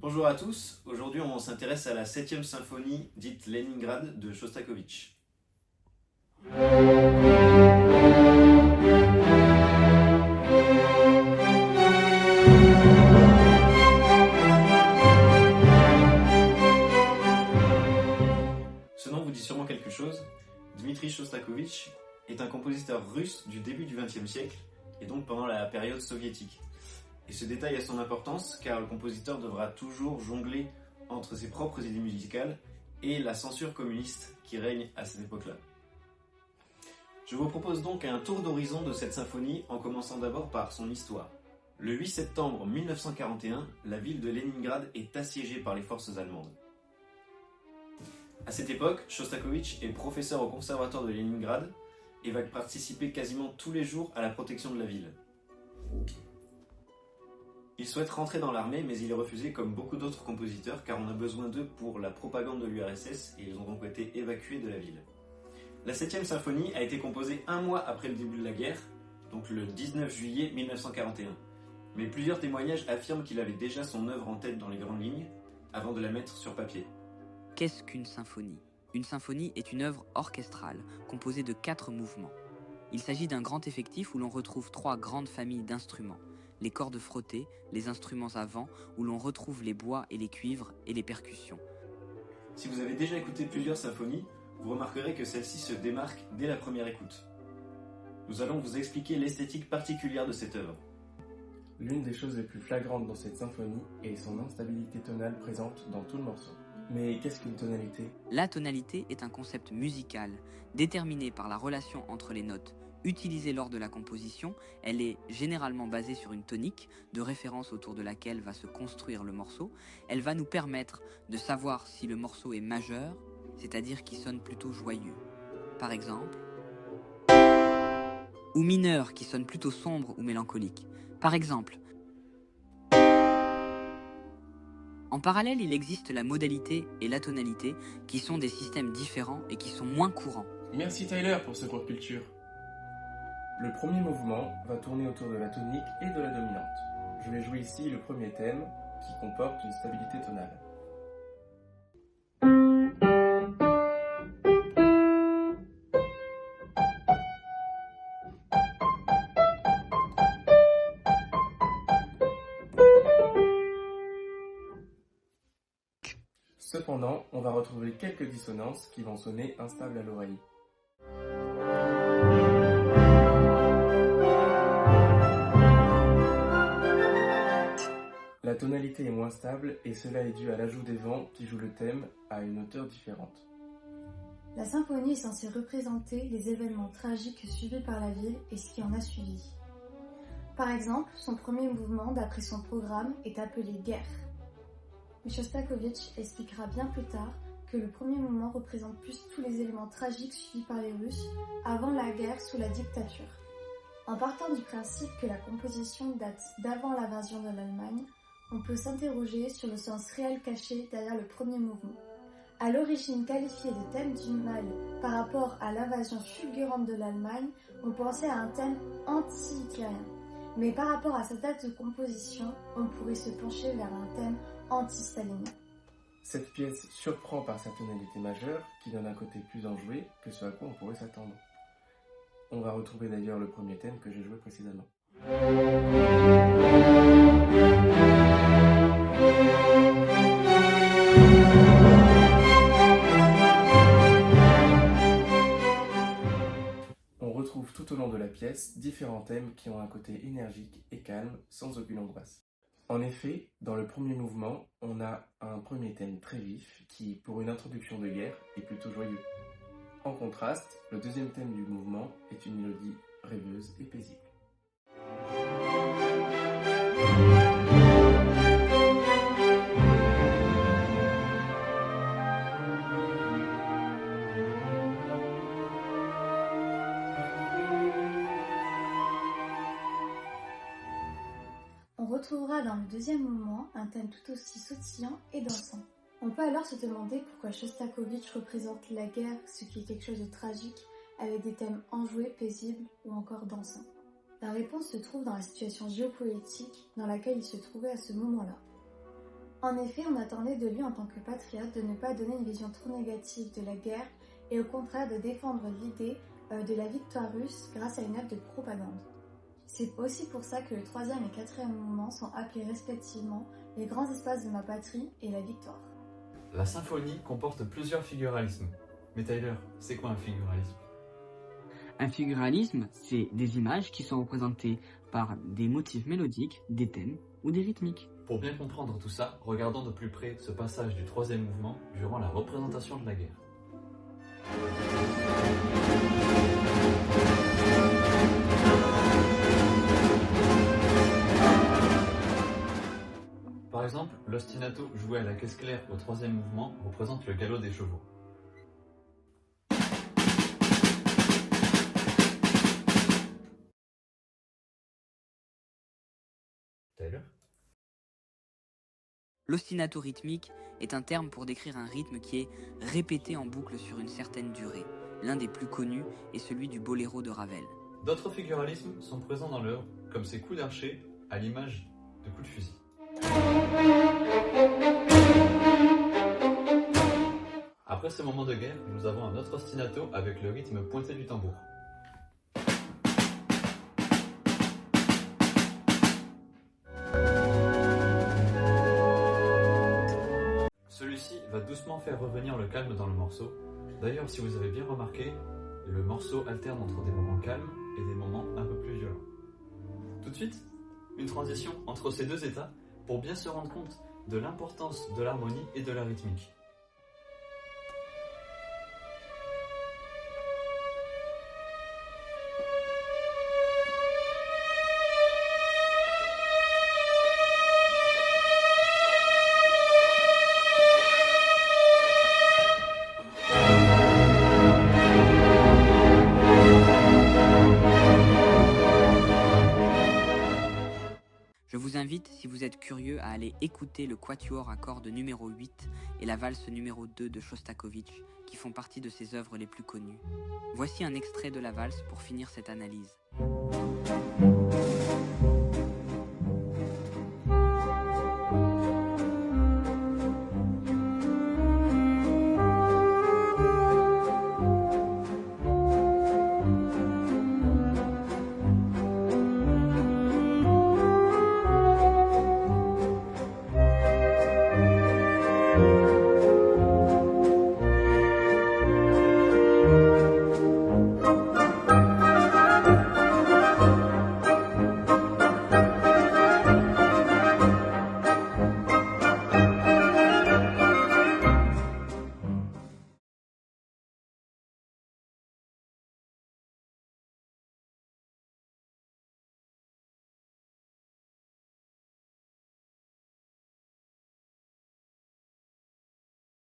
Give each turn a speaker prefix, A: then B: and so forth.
A: Bonjour à tous, aujourd'hui on s'intéresse à la 7e symphonie dite Leningrad de Shostakovich. Ce nom vous dit sûrement quelque chose. Dmitri Shostakovich est un compositeur russe du début du XXe siècle et donc pendant la période soviétique. Et ce détail a son importance car le compositeur devra toujours jongler entre ses propres idées musicales et la censure communiste qui règne à cette époque-là. Je vous propose donc un tour d'horizon de cette symphonie en commençant d'abord par son histoire. Le 8 septembre 1941, la ville de Leningrad est assiégée par les forces allemandes. À cette époque, Shostakovich est professeur au conservatoire de Leningrad et va participer quasiment tous les jours à la protection de la ville. Il souhaite rentrer dans l'armée, mais il est refusé comme beaucoup d'autres compositeurs car on a besoin d'eux pour la propagande de l'URSS et ils ont donc été évacués de la ville. La 7e symphonie a été composée un mois après le début de la guerre, donc le 19 juillet 1941. Mais plusieurs témoignages affirment qu'il avait déjà son œuvre en tête dans les grandes lignes avant de la mettre sur papier.
B: Qu'est-ce qu'une symphonie ? Une symphonie est une œuvre orchestrale composée de 4 mouvements. Il s'agit d'un grand effectif où l'on retrouve 3 grandes familles d'instruments. Les cordes frottées, les instruments à vent, où l'on retrouve les bois et les cuivres et les percussions.
A: Si vous avez déjà écouté plusieurs symphonies, vous remarquerez que celle-ci se démarque dès la première écoute. Nous allons vous expliquer l'esthétique particulière de cette œuvre.
C: L'une des choses les plus flagrantes dans cette symphonie est son instabilité tonale présente dans tout le morceau. Mais qu'est-ce qu'une tonalité ?
B: La tonalité est un concept musical, déterminé par la relation entre les notes. Utilisée lors de la composition, elle est généralement basée sur une tonique, de référence autour de laquelle va se construire le morceau. Elle va nous permettre de savoir si le morceau est majeur, c'est-à-dire qui sonne plutôt joyeux. Par exemple, ou mineur, qui sonne plutôt sombre ou mélancolique. Par exemple, en parallèle, il existe la modalité et la tonalité, qui sont des systèmes différents et qui sont moins courants.
C: Merci Tyler pour ce cours culture. Le premier mouvement va tourner autour de la tonique et de la dominante. Je vais jouer ici le premier thème qui comporte une stabilité tonale. Cependant, on va retrouver quelques dissonances qui vont sonner instables à l'oreille. La tonalité est moins stable et cela est dû à l'ajout des vents qui jouent le thème à une hauteur différente.
D: La symphonie est censée représenter les événements tragiques suivis par la ville et ce qui en a suivi. Par exemple, son premier mouvement, d'après son programme, est appelé « Guerre ». Mais Shostakovich expliquera bien plus tard que le premier mouvement représente plus tous les éléments tragiques suivis par les Russes avant la guerre sous la dictature. En partant du principe que la composition date d'avant l'invasion de l'Allemagne, on peut s'interroger sur le sens réel caché derrière le premier mouvement. À l'origine qualifié de thème du mal par rapport à l'invasion fulgurante de l'Allemagne, on pensait à un thème anti-hitlérien. Mais par rapport à sa date de composition, on pourrait se pencher vers un thème anti-stalinien.
C: Cette pièce surprend par sa tonalité majeure qui donne un côté plus enjoué que ce à quoi on pourrait s'attendre. On va retrouver d'ailleurs le premier thème que j'ai joué précédemment. On retrouve tout au long de la pièce différents thèmes qui ont un côté énergique et calme, sans aucune angoisse. En effet, dans le premier mouvement, on a un premier thème très vif qui, pour une introduction de guerre, est plutôt joyeux. En contraste, le deuxième thème du mouvement est une mélodie rêveuse et paisible.
D: On retrouvera dans le deuxième mouvement un thème tout aussi sautillant et dansant. On peut alors se demander pourquoi Shostakovich représente la guerre, ce qui est quelque chose de tragique, avec des thèmes enjoués, paisibles ou encore dansants. La réponse se trouve dans la situation géopolitique dans laquelle il se trouvait à ce moment-là. En effet, on attendait de lui en tant que patriote de ne pas donner une vision trop négative de la guerre et au contraire de défendre l'idée de la victoire russe grâce à une œuvre de propagande. C'est aussi pour ça que le troisième et quatrième mouvement sont appelés respectivement les grands espaces de ma patrie et la victoire.
E: La symphonie comporte plusieurs figuralismes. Mais Tyler, c'est quoi un figuralisme?
B: Un figuralisme, c'est des images qui sont représentées par des motifs mélodiques, des thèmes ou des rythmiques.
E: Pour bien comprendre tout ça, regardons de plus près ce passage du troisième mouvement durant la représentation de la guerre. Par exemple, l'ostinato joué à la caisse claire au troisième mouvement représente le galop des chevaux. Tyler?
B: L'ostinato rythmique est un terme pour décrire un rythme qui est répété en boucle sur une certaine durée. L'un des plus connus est celui du boléro de Ravel.
E: D'autres figuralismes sont présents dans l'œuvre, comme ces coups d'archet à l'image de coups de fusil. Après ce moment de guerre, nous avons un autre ostinato avec le rythme pointé du tambour. Celui-ci va doucement faire revenir le calme dans le morceau. D'ailleurs, si vous avez bien remarqué, le morceau alterne entre des moments calmes et des moments un peu plus violents. Tout de suite, une transition entre ces deux états pour bien se rendre compte de l'importance de l'harmonie et de la rythmique.
B: Je vous invite, si vous êtes curieux, à aller écouter le quatuor à cordes numéro 8 et la valse numéro 2 de Shostakovich, qui font partie de ses œuvres les plus connues. Voici un extrait de la valse pour finir cette analyse.